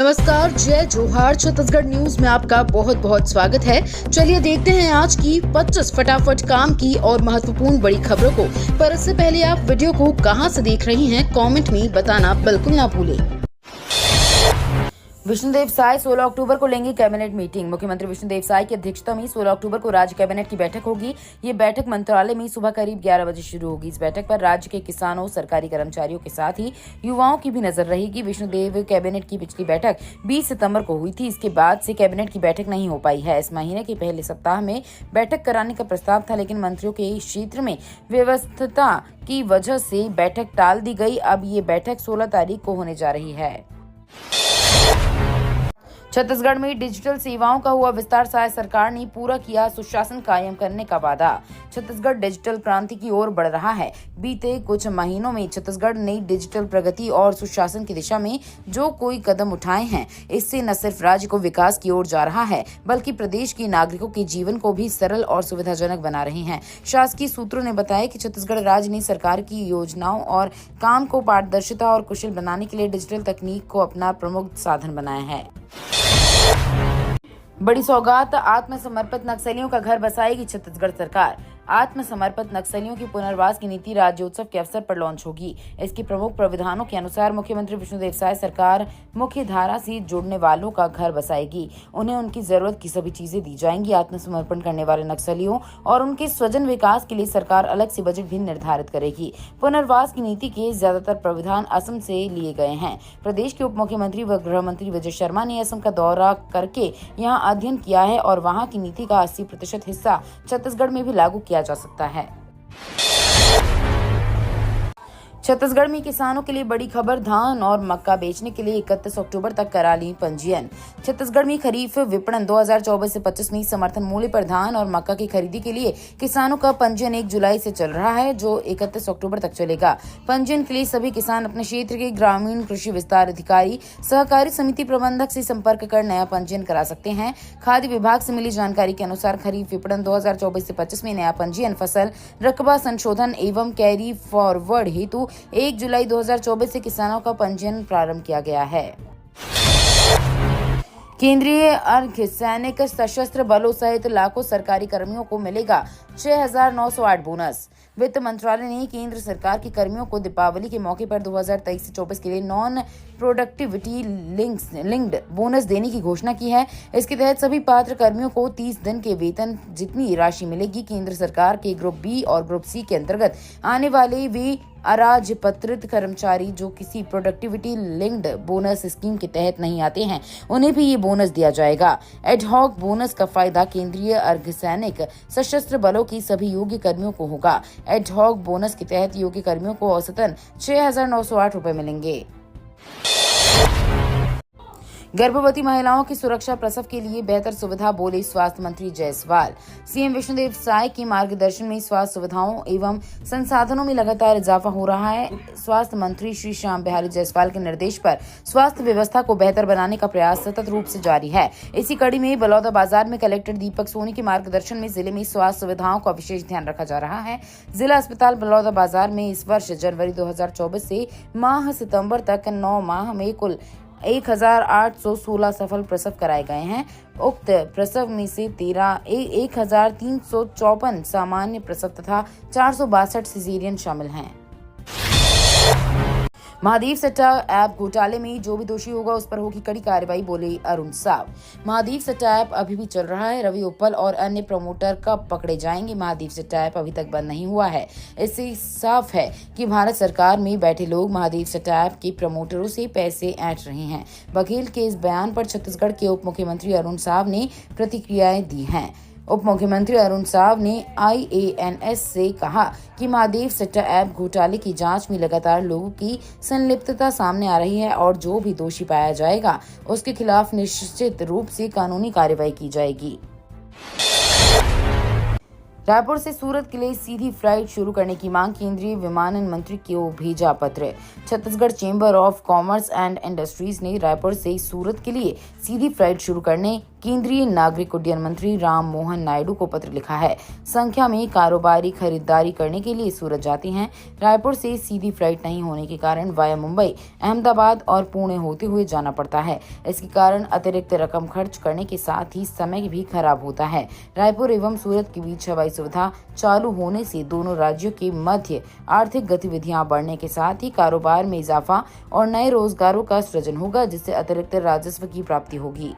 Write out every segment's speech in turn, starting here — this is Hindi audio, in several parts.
नमस्कार, जय जोहार। छत्तीसगढ़ न्यूज में आपका बहुत बहुत स्वागत है। चलिए देखते हैं आज की 25 फटाफट काम की और महत्वपूर्ण बड़ी खबरों को। पर इससे पहले आप वीडियो को कहां से देख रही हैं, कमेंट में बताना बिल्कुल ना भूलें। विष्णुदेव साय 16 अक्टूबर को लेंगे कैबिनेट मीटिंग। मुख्यमंत्री विष्णुदेव साय की अध्यक्षता में 16 अक्टूबर को राज्य कैबिनेट की बैठक होगी। ये बैठक मंत्रालय में सुबह करीब 11 बजे शुरू होगी। इस बैठक पर राज्य के किसानों, सरकारी कर्मचारियों के साथ ही युवाओं की भी नजर रहेगी। विष्णुदेव कैबिनेट की पिछली बैठक 20 सितंबर को हुई थी। इसके बाद से कैबिनेट की बैठक नहीं हो पाई है। इस महीने के पहले सप्ताह में बैठक कराने का प्रस्ताव था, लेकिन मंत्रियों के क्षेत्र में व्यवस्था की वजह से बैठक टाल दी गई। अब ये बैठक 16 तारीख को होने जा रही है। छत्तीसगढ़ में डिजिटल सेवाओं का हुआ विस्तार। साय सरकार ने पूरा किया सुशासन कायम करने का वादा। छत्तीसगढ़ डिजिटल क्रांति की ओर बढ़ रहा है। बीते कुछ महीनों में छत्तीसगढ़ ने डिजिटल प्रगति और सुशासन की दिशा में जो कोई कदम उठाए हैं, इससे न सिर्फ राज्य को विकास की ओर जा रहा है, बल्कि प्रदेश के नागरिकों के जीवन को भी सरल और सुविधाजनक बना रहे हैं। शासकीय सूत्रों ने बताया कि छत्तीसगढ़ राज्य ने सरकार की योजनाओं और काम को पारदर्शिता और कुशल बनाने के लिए डिजिटल तकनीक को अपना प्रमुख साधन बनाया है। बड़ी सौगात, आत्मसमर्पित नक्सलियों का घर बसाएगी छत्तीसगढ़ सरकार। आत्मसमर्पित नक्सलियों की पुनर्वास की नीति राज्योत्सव के अवसर पर लॉन्च होगी। इसके प्रमुख प्रावधानों के अनुसार मुख्यमंत्री विष्णुदेव साय सरकार मुख्य धारा से जुड़ने वालों का घर बसाएगी। उन्हें उनकी जरूरत की सभी चीजें दी जाएंगी। आत्मसमर्पण करने वाले नक्सलियों और उनके स्वजन विकास के लिए सरकार अलग से बजट भी निर्धारित करेगी। पुनर्वास की नीति के ज्यादातर प्रावधान असम से लिए गए हैं। प्रदेश के उप मुख्यमंत्री व गृह मंत्री विजय शर्मा ने असम का दौरा करके यहाँ अध्ययन किया है और वहाँ की नीति का 80% हिस्सा छत्तीसगढ़ में भी लागू किया जा सकता है। छत्तीसगढ़ में किसानों के लिए बड़ी खबर। धान और मक्का बेचने के लिए 31 अक्टूबर तक करा ली पंजीयन। छत्तीसगढ़ में खरीफ विपणन 2024 से 25 में समर्थन मूल्य पर धान और मक्का की खरीदी के लिए किसानों का पंजीयन 1 जुलाई से चल रहा है, जो 31 अक्टूबर तक चलेगा। पंजीयन के लिए सभी किसान अपने क्षेत्र के ग्रामीण कृषि विस्तार अधिकारी, सहकारी समिति प्रबंधक से संपर्क कर नया पंजीयन करा सकते हैं। खाद्य विभाग से मिली जानकारी के अनुसार खरीफ विपणन 2024 से 25 में नया पंजीयन फसल रकबा संशोधन एवं कैरी फॉरवर्ड हेतु 1 जुलाई 2024 से किसानों का पंजीयन प्रारंभ किया गया है। केंद्रीय अर्धसैनिक सशस्त्र बलों सहित लाखों सरकारी कर्मियों को मिलेगा 6,908 बोनस। वित्त मंत्रालय ने केंद्र सरकार के कर्मियों को दीपावली के मौके पर 2023 से 24 के लिए नॉन प्रोडक्टिविटी लिंक्ड बोनस देने की घोषणा की है। इसके तहत सभी पात्र कर्मियों को 30 दिन के वेतन जितनी राशि मिलेगी। केंद्र सरकार के ग्रुप बी और ग्रुप सी के अंतर्गत आने वाले वे अराजपत्रित कर्मचारी जो किसी प्रोडक्टिविटी लिंक्ड बोनस स्कीम के तहत नहीं आते हैं, उन्हें भी ये बोनस दिया जाएगा। एडहॉक बोनस का फायदा केंद्रीय अर्धसैनिक सशस्त्र बलों की सभी योग्य कर्मियों को होगा। एडहॉक बोनस के तहत योग्य कर्मियों को औसतन 6,908 रुपए मिलेंगे। गर्भवती महिलाओं की सुरक्षा, प्रसव के लिए बेहतर सुविधा, बोले स्वास्थ्य मंत्री जायसवाल। सीएम विष्णुदेव साय के मार्गदर्शन में स्वास्थ्य सुविधाओं एवं संसाधनों में लगातार इजाफा हो रहा है। स्वास्थ्य मंत्री श्री श्याम बिहारी जायसवाल के निर्देश पर स्वास्थ्य व्यवस्था को बेहतर बनाने का प्रयास सतत रूप से जारी है। इसी कड़ी में बलौदाबाजार में कलेक्टर दीपक सोनी के मार्गदर्शन में जिले में स्वास्थ्य सुविधाओं का विशेष ध्यान रखा जा रहा है। जिला अस्पताल बलौदाबाजार में इस वर्ष जनवरी 2024 से माह सितंबर तक 9 माह में कुल 1,816 सफल प्रसव कराए गए हैं। उक्त प्रसव में से 1,354 सामान्य प्रसव तथा 462 सिजेरियन शामिल हैं। महादेव सट्टा ऐप घोटाले में जो भी दोषी होगा उस पर होगी कड़ी कार्रवाई, बोले अरुण साव। महादेव सट्टा ऐप अभी भी चल रहा है। रवि उप्पल और अन्य प्रमोटर कब पकड़े जाएंगे? महादेव सट्टा ऐप अभी तक बंद नहीं हुआ है। इससे साफ है कि भारत सरकार में बैठे लोग महादेव सट्टा ऐप के प्रमोटरों से पैसे ऐंठ रहे हैं। बघेल के इस बयान पर छत्तीसगढ़ के उप मुख्यमंत्री अरुण साव ने प्रतिक्रियाएं दी हैं। उप मुख्यमंत्री अरुण साव ने IANS से कहा कि महादेव सट्टा ऐप घोटाले की जांच में लगातार लोगों की संलिप्तता सामने आ रही है और जो भी दोषी पाया जाएगा उसके खिलाफ निश्चित रूप से कानूनी कार्रवाई की जाएगी। रायपुर से सूरत के लिए सीधी फ्लाइट शुरू करने की मांग, केंद्रीय विमानन मंत्री को भेजा पत्र। Chhattisgarh chamber of commerce and industries ने रायपुर से सूरत के लिए सीधी फ्लाइट शुरू करने केंद्रीय नागरिक उड्डयन मंत्री राम मोहन नायडू को पत्र लिखा है। संख्या में कारोबारी खरीदारी करने के लिए सूरत जाते हैं। रायपुर से सीधी फ्लाइट नहीं होने के कारण वाया मुंबई, अहमदाबाद और पुणे होते हुए जाना पड़ता है। इसके कारण अतिरिक्त रकम खर्च करने के साथ ही समय भी खराब होता है। रायपुर एवं सूरत के बीच हवाई सुविधा चालू होने से दोनों राज्यों के मध्य आर्थिक गतिविधियां बढ़ने के साथ ही कारोबार में इजाफा और नए रोजगारों का सृजन होगा, जिससे अतिरिक्त राजस्व की प्राप्ति होगी।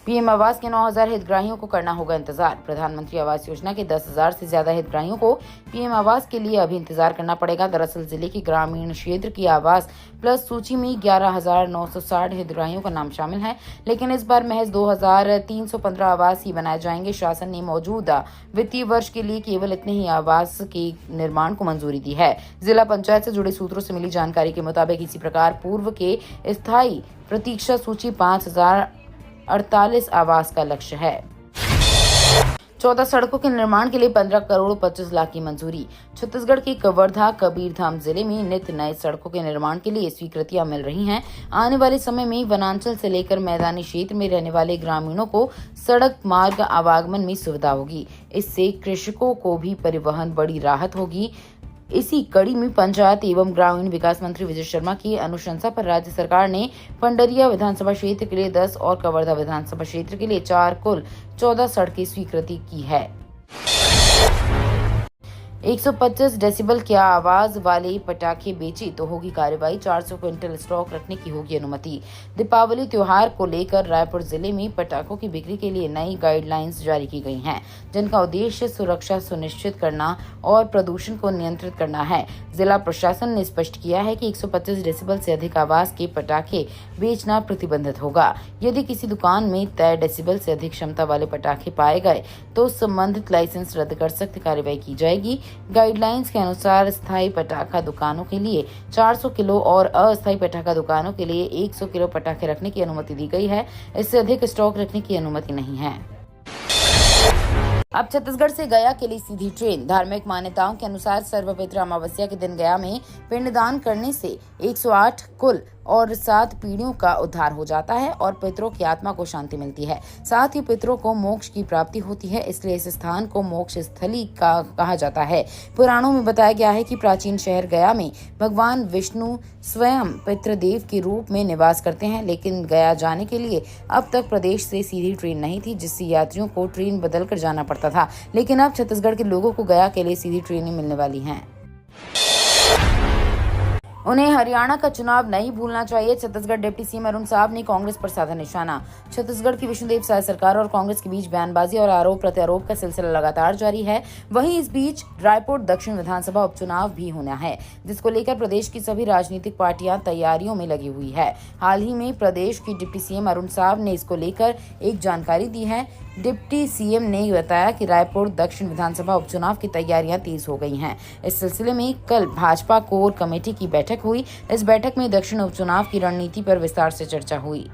पीएम आवास के 9,000 हितग्राहियों को करना होगा इंतजार। प्रधानमंत्री आवास योजना के 10,000 से ज्यादा हितग्राहियों को पीएम आवास के लिए अभी इंतजार करना पड़ेगा। दरअसल जिले के ग्रामीण क्षेत्र की आवास प्लस सूची में 11,960 हितग्राहियों का नाम शामिल है, लेकिन इस बार महज 2,315 आवास ही बनाए जाएंगे। शासन ने मौजूदा वित्तीय वर्ष के लिए केवल इतने ही आवास के निर्माण को मंजूरी दी है। जिला पंचायत से जुड़े सूत्रों से मिली जानकारी के मुताबिक इसी प्रकार पूर्व के स्थायी प्रतीक्षा सूची 5,048 आवास का लक्ष्य है। 14 सड़कों के निर्माण के लिए 15 करोड़ 25 लाख की मंजूरी। छत्तीसगढ़ के कवर्धा कबीरधाम जिले में नित्य नए सड़कों के निर्माण के लिए स्वीकृतियां मिल रही हैं। आने वाले समय में वनांचल से लेकर मैदानी क्षेत्र में रहने वाले ग्रामीणों को सड़क मार्ग आवागमन में सुविधा होगी। इससे कृषकों को भी परिवहन बड़ी राहत होगी। इसी कड़ी में पंचायत एवं ग्रामीण विकास मंत्री विजय शर्मा की अनुशंसा पर राज्य सरकार ने पंडरिया विधानसभा क्षेत्र के लिए 10 और कवर्धा विधानसभा क्षेत्र के लिए 4 कुल 14 सड़कें स्वीकृति की है। 125 डेसिबल की आवाज वाले पटाखे बेचे तो होगी कार्रवाई। 400 क्विंटल स्टॉक रखने की होगी अनुमति। दीपावली त्योहार को लेकर रायपुर जिले में पटाखों की बिक्री के लिए नई गाइडलाइंस जारी की गई हैं, जिनका उद्देश्य सुरक्षा सुनिश्चित करना और प्रदूषण को नियंत्रित करना है। जिला प्रशासन ने स्पष्ट किया है कि 125 डेसिबल से अधिक आवाज के पटाखे बेचना प्रतिबंधित होगा। यदि किसी दुकान में तय डेसिबल से अधिक क्षमता वाले पटाखे पाए गए तो संबंधित लाइसेंस रद्द कर सख्त कार्रवाई की जाएगी। गाइडलाइंस के अनुसार स्थायी पटाखा दुकानों के लिए 400 किलो और अस्थायी पटाखा दुकानों के लिए 100 किलो पटाखे रखने की अनुमति दी गई है। इससे अधिक स्टॉक रखने की अनुमति नहीं है। अब छत्तीसगढ़ से गया के लिए सीधी ट्रेन। धार्मिक मान्यताओं के अनुसार सर्वपित्र अमावस्या के दिन गया में पिंडदान करने से 108 कुल और 7 पीढ़ियों का उद्धार हो जाता है और पितरों की आत्मा को शांति मिलती है। साथ ही पितरों को मोक्ष की प्राप्ति होती है, इसलिए इस स्थान को मोक्ष स्थली का कहा जाता है। पुराणों में बताया गया है कि प्राचीन शहर गया में भगवान विष्णु स्वयं पितृदेव के रूप में निवास करते हैं, लेकिन गया जाने के लिए अब तक प्रदेश से सीधी ट्रेन नहीं थी, जिससे यात्रियों को ट्रेन बदल कर जाना पड़ता था। लेकिन अब छत्तीसगढ़ के लोगों को गया के लिए सीधी ट्रेनें मिलने वाली हैं। उन्हें हरियाणा का चुनाव नहीं भूलना चाहिए। छत्तीसगढ़ डिप्टी सीएम अरुण साहब ने कांग्रेस पर साधा निशाना। छत्तीसगढ़ की विष्णुदेव साय सरकार और कांग्रेस के बीच बयानबाजी और आरोप प्रत्यारोप का सिलसिला लगातार जारी है। वहीं इस बीच रायपुर दक्षिण विधानसभा उपचुनाव भी होना है, जिसको लेकर प्रदेश की सभी राजनीतिक पार्टियां तैयारियों में लगी हुई है। हाल ही में प्रदेश की डिप्टी सीएम अरुण साहब ने इसको लेकर एक जानकारी दी है। डिप्टी सीएम ने बताया कि रायपुर दक्षिण विधानसभा उपचुनाव की तैयारियां तेज हो गई हैं। इस सिलसिले में कल भाजपा कोर कमेटी की बैठक हुई। इस बैठक में दक्षिण उपचुनाव की रणनीति पर विस्तार से चर्चा हुई।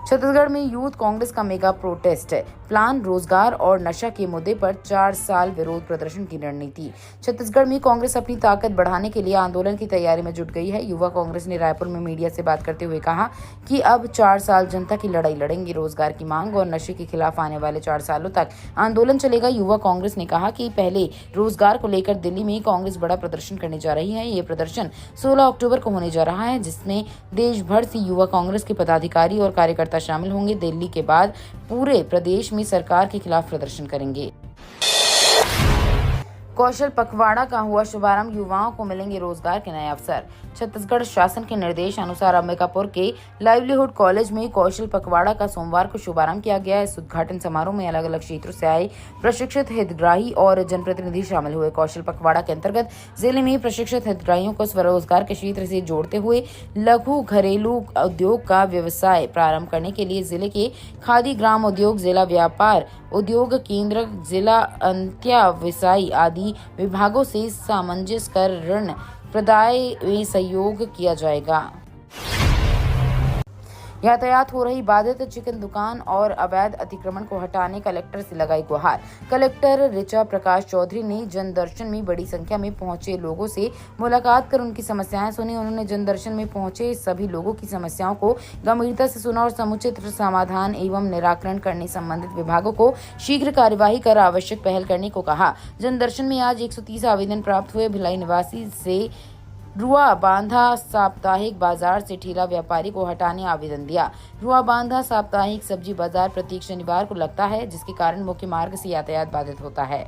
छत्तीसगढ़ में यूथ कांग्रेस का मेगा प्रोटेस्ट प्लान, रोजगार और नशा के मुद्दे पर 4 साल विरोध प्रदर्शन की रणनीति। छत्तीसगढ़ में कांग्रेस अपनी ताकत बढ़ाने के लिए आंदोलन की तैयारी में जुट गई है। युवा कांग्रेस ने रायपुर में मीडिया से बात करते हुए कहा कि अब 4 साल जनता की लड़ाई लड़ेंगे। रोजगार की मांग और नशे के खिलाफ आने वाले 4 सालों तक आंदोलन चलेगा। युवा कांग्रेस ने कहा कि पहले रोजगार को लेकर दिल्ली में कांग्रेस बड़ा प्रदर्शन करने जा रही है। ये प्रदर्शन 16 अक्टूबर को होने जा रहा है, जिसमें देश भर से युवा कांग्रेस के पदाधिकारी और कार्यकर्ता शामिल होंगे। दिल्ली के बाद पूरे प्रदेश में सरकार के खिलाफ प्रदर्शन करेंगे। कौशल पखवाड़ा का हुआ शुभारंभ, युवाओं को मिलेंगे रोजगार के नए अवसर। छत्तीसगढ़ शासन के निर्देश अनुसार अंबिकापुर के लाइवलीहुड कॉलेज में कौशल पखवाड़ा का सोमवार को शुभारंभ किया गया। इस उद्घाटन समारोह में अलग अलग क्षेत्रों से आए प्रशिक्षित हितग्राही और जनप्रतिनिधि शामिल हुए। कौशल पखवाड़ा के अंतर्गत जिले में प्रशिक्षित हितग्राहियों को स्वरोजगार के क्षेत्र से जोड़ते हुए लघु घरेलू उद्योग का व्यवसाय प्रारंभ करने के लिए जिले के खादी ग्राम उद्योग, जिला व्यापार उद्योग केंद्र, जिला अंत्यावसायी आदि विभागों से सामंजस्य कर ऋण प्रदाय में सहयोग किया जाएगा। यातायात हो रही बाधित चिकन दुकान और अवैध अतिक्रमण को हटाने कलेक्टर से लगाई गुहार। कलेक्टर ऋचा प्रकाश चौधरी ने जनदर्शन में बड़ी संख्या में पहुंचे लोगों से मुलाकात कर उनकी समस्याएं सुनी। उन्होंने जनदर्शन में पहुंचे सभी लोगों की समस्याओं को गंभीरता से सुना और समुचित समाधान एवं निराकरण करने संबंधित विभागों को शीघ्र कार्यवाही कर आवश्यक पहल करने को कहा। जनदर्शन में आज 130 आवेदन प्राप्त हुए। भिलाई निवासी से रुआ बांधा साप्ताहिक बाजार से ठेला व्यापारी को हटाने आवेदन दिया। रुआ बांधा साप्ताहिक सब्जी बाजार प्रत्येक शनिवार को लगता है, जिसके कारण मुख्य मार्ग से यातायात बाधित होता है।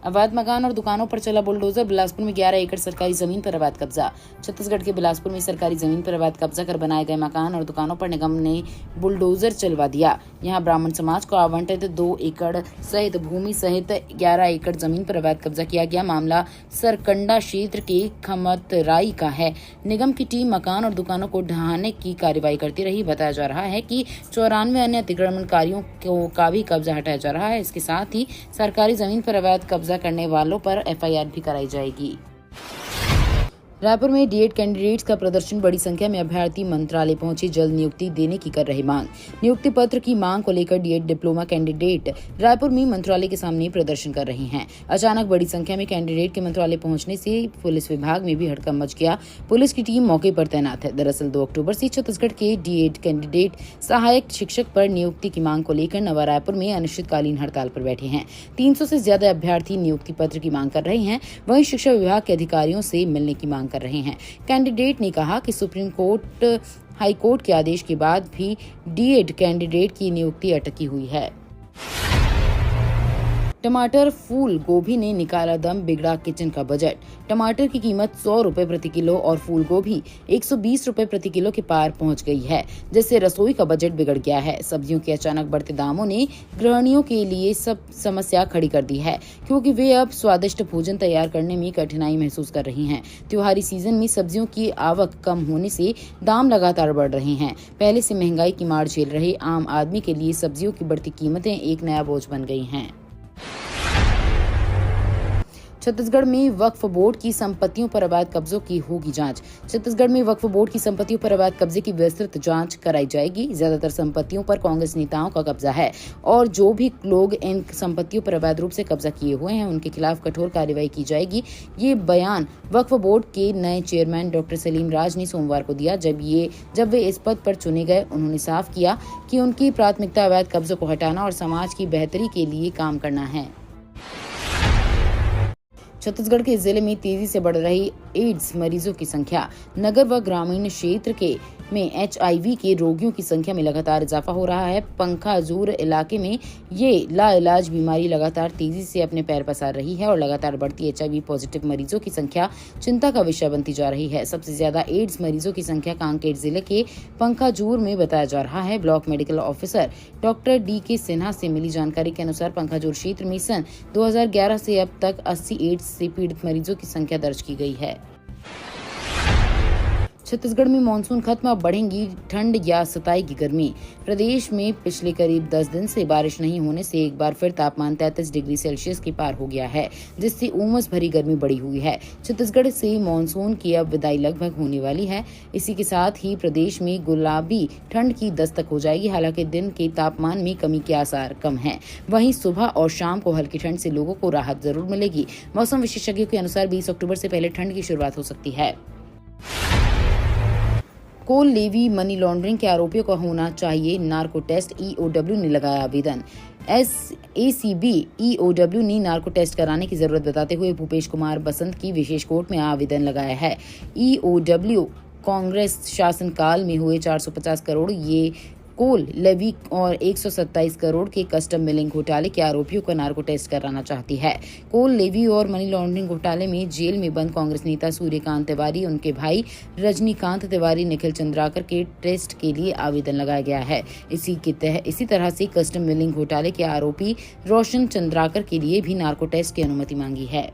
अवैध मकान और दुकानों पर चला बुलडोजर। बिलासपुर में 11 एकड़ सरकारी जमीन पर अवैध कब्जा। छत्तीसगढ़ के बिलासपुर में सरकारी जमीन पर अवैध कब्जा कर बनाए गए मकान और दुकानों पर निगम ने बुलडोजर चलवा दिया। यहां ब्राह्मण समाज को आवंटित 2 एकड़ सहित भूमि सहित 11 एकड़ जमीन पर अवैध कब्जा किया गया। मामला सरकंडा क्षेत्र के खमतराई का है। निगम की टीम मकान और दुकानों को ढहाने की कार्रवाई करती रही। बताया जा रहा है कि 94 अन्य अतिक्रमणकारियों का भी कब्जा हटाया जा रहा है। इसके साथ ही सरकारी जमीन पर अवैध कब्जा करने वालों पर एफआईआर भी कराई जाएगी। रायपुर में डीएड कैंडिडेट्स का प्रदर्शन। बड़ी संख्या में अभ्यर्थी मंत्रालय पहुंचे जल्द नियुक्ति देने की कर रहे मांग। नियुक्ति पत्र की मांग को लेकर डीएड डिप्लोमा कैंडिडेट रायपुर में मंत्रालय के सामने प्रदर्शन कर रहे हैं। अचानक बड़ी संख्या में कैंडिडेट के मंत्रालय पहुंचने से पुलिस विभाग में भी हड़कंप मच गया। पुलिस की टीम मौके पर तैनात है। दरअसल 2 अक्टूबर से छत्तीसगढ़ के डीएड कैंडिडेट सहायक शिक्षक पर नियुक्ति की मांग को लेकर नवा रायपुर में अनिश्चितकालीन हड़ताल पर बैठे हैं। 300 से ज्यादा अभ्यर्थी नियुक्ति पत्र की मांग कर रहे हैं। वहीं शिक्षा विभाग के अधिकारियों से मिलने की मांग कर रहे हैं। कैंडिडेट ने कहा कि सुप्रीम कोर्ट, हाई कोर्ट के आदेश के बाद भी डीएड कैंडिडेट की नियुक्ति अटकी हुई है। टमाटर, फूल गोभी ने निकाला दम, बिगड़ा किचन का बजट। टमाटर की कीमत 100 रुपए प्रति किलो और फूल गोभी 120 रुपए प्रति किलो के पार पहुंच गई है, जिससे रसोई का बजट बिगड़ गया है। सब्जियों के अचानक बढ़ते दामों ने गृहिणियों के लिए सब समस्या खड़ी कर दी है, क्योंकि वे अब स्वादिष्ट भोजन तैयार करने में कठिनाई महसूस कर रही हैं। त्योहारी सीजन में सब्जियों की आवक कम होने से दाम लगातार बढ़ रहे हैं। पहले से महंगाई की मार झेल रहे आम आदमी के लिए सब्जियों की बढ़ती कीमतें एक नया बोझ बन गई हैं। छत्तीसगढ़ में वक्फ बोर्ड की संपत्तियों पर अवैध कब्जों की होगी जांच। छत्तीसगढ़ में वक्फ बोर्ड की संपत्तियों पर अवैध कब्जे की विस्तृत जांच कराई जाएगी। ज्यादातर संपत्तियों पर कांग्रेस नेताओं का कब्जा है और जो भी लोग इन संपत्तियों पर अवैध रूप से कब्जा किए हुए हैं उनके खिलाफ कठोर कार्रवाई की जाएगी। ये बयान वक्फ बोर्ड के नए चेयरमैन डॉक्टर सलीम राज ने सोमवार को दिया। जब वे इस पद पर चुने गए, उन्होंने साफ किया कि उनकी प्राथमिकता अवैध कब्जों को हटाना और समाज की बेहतरी के लिए काम करना है। छत्तीसगढ़ के जिले में तेजी से बढ़ रही एड्स मरीजों की संख्या। नगर व ग्रामीण क्षेत्र में HIV के रोगियों की संख्या में लगातार इजाफा हो रहा है। पंखाजूर इलाके में ये लाइलाज बीमारी लगातार तेजी से अपने पैर पसार रही है और लगातार बढ़ती HIV पॉजिटिव मरीजों की संख्या चिंता का विषय बनती जा रही है। सबसे ज्यादा एड्स मरीजों की संख्या कांकेर जिले के पंखाजूर में बताया जा रहा है। Block medical officer doctor DK Sinha से मिली जानकारी के अनुसार पंखाजूर क्षेत्र में सन 2011 से अब तक 80 एड्स से पीड़ित मरीजों की संख्या दर्ज की गई है। छत्तीसगढ़ में मानसून खत्म, अब बढ़ेंगी ठंड या सताएगी गर्मी। प्रदेश में पिछले करीब 10 दिन से बारिश नहीं होने से एक बार फिर तापमान 33 डिग्री सेल्सियस के पार हो गया है, जिससे उमस भरी गर्मी बढ़ी हुई है। छत्तीसगढ़ से मानसून की अब विदाई लगभग होने वाली है। इसी के साथ ही प्रदेश में गुलाबी ठंड की दस्तक हो जाएगी। हालांकि दिन के तापमान में कमी के आसार कम है, वहीं सुबह और शाम को हल्की ठंड से लोगों को राहत जरूर मिलेगी। मौसम विशेषज्ञों के अनुसार 20 अक्टूबर से पहले ठंड की शुरुआत हो सकती है। कोल लेवी मनी लॉन्ड्रिंग के आरोपियों का होना चाहिए नार्को टेस्ट, EOW ने लगाया आवेदन। ACB EOW ने नार्को टेस्ट कराने की जरूरत बताते हुए भूपेश कुमार बसंत की विशेष कोर्ट में आवेदन लगाया है। EOW कांग्रेस शासनकाल में हुए 450 करोड़ ये कोल लेवी और 127 करोड़ के कस्टम मिलिंग घोटाले के आरोपियों का नार्को टेस्ट कराना चाहती है। कोल लेवी और मनी लॉन्ड्रिंग घोटाले में जेल में बंद कांग्रेस नेता सूर्यकांत तिवारी, उनके भाई रजनीकांत तिवारी, निखिल चंद्राकर के टेस्ट के लिए आवेदन लगाया गया है। इसी तरह से कस्टम मिलिंग घोटाले के आरोपी रोशन चंद्राकर के लिए भी नार्को टेस्ट की अनुमति मांगी है।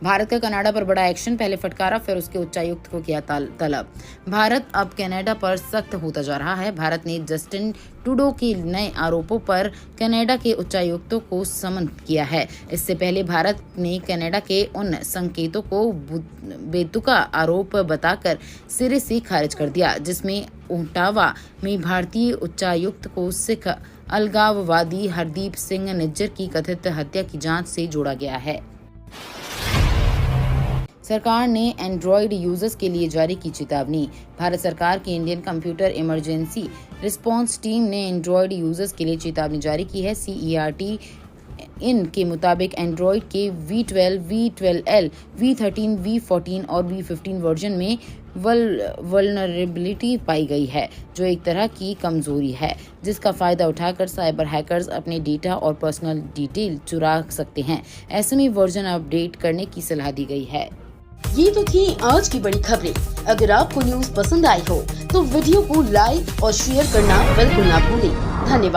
भारत का कनाडा पर बड़ा एक्शन, पहले फटकारा फिर उसके उच्चायुक्त को किया तलब। भारत अब कनाडा पर सख्त होता जा रहा है। भारत ने जस्टिन ट्रूडो के नए आरोपों पर कनाडा के उच्चायुक्तों को समन किया है। इससे पहले भारत ने कनाडा के उन संकेतों को बेतुका आरोप बताकर सिरे से खारिज कर दिया, जिसमें ओटावा में भारतीय उच्चायुक्त को सिख अलगाववादी हरदीप सिंह निज्जर की कथित हत्या की जांच से जोड़ा गया है। सरकार ने एंड्रॉयड यूजर्स के लिए जारी की चेतावनी। भारत सरकार की Indian computer emergency response team ने एंड्रॉयड यूजर्स के लिए चेतावनी जारी की है। CERT इन के मुताबिक एंड्रॉयड के V12, V12L, V13, V14 और V15 वर्जन में वल्नरेबिलिटी पाई गई है, जो एक तरह की कमजोरी है, जिसका फायदा उठाकर साइबर हैकर्स अपने डेटा और पर्सनल डिटेल चुरा सकते हैं। ऐसे में वर्जन अपडेट करने की सलाह दी गई है। ये तो थी आज की बड़ी खबरें। अगर आपको न्यूज पसंद आई हो तो वीडियो को लाइक और शेयर करना बिल्कुल ना भूलें। धन्यवाद।